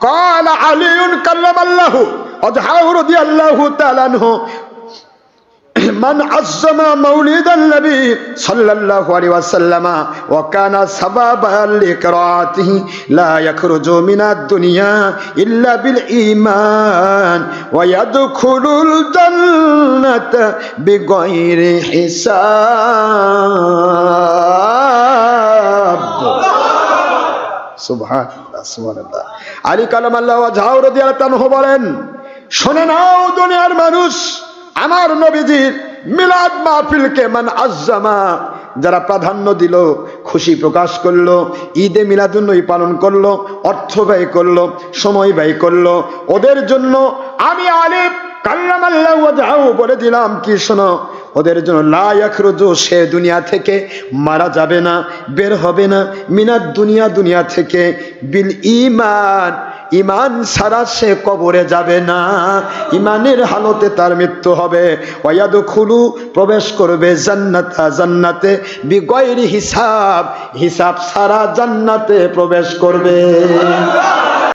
قال علي كرم الله وجهه رضي الله تعالى عنه من عظم مولد النبي صلى الله عليه وسلم وكان سببا لقراءته لا يخرج من الدنيا إلا بالإيمان ويدخل الجنة بغير حساب সুবহানাল্লাহ সুবহানাল্লাহ। আলী কালামাল্লাহ ওয়াজহাহু রাদিয়াল্লাহু আনহু বলেন, শুনে নাও দুনিয়ার মানুষ, আমার নবীজির মিলাদ মাহফিলকে মান আজ্জামা, যারা প্রাধান্য দিল, খুশি প্রকাশ করলো, ঈদে মিলাদুন্নবী পালন করলো, অর্থ ব্যয় করলো, সময় ব্যয় করলো, ওদের জন্য আমি আলী কাল্লামাল্লাহু ওয়াজহাহু বলে দিলাম কি, শোনো, ওদের জন্য লা ইয়াখরুজু, সে দুনিয়া থেকে মারা যাবে না, বের হবে না, মিনাদ দুনিয়া, দুনিয়া থেকে, বিল ঈমান, ইমান ছাড়া সে কবরে যাবে না, ইমানের হালতে তার মৃত্যু হবে। ওয়ায়াদখুলু, প্রবেশ করবে, জান্নাতা, জান্নাতে, বিগয়রি হিসাব, হিসাব ছাড়া জান্নাতে প্রবেশ করবে।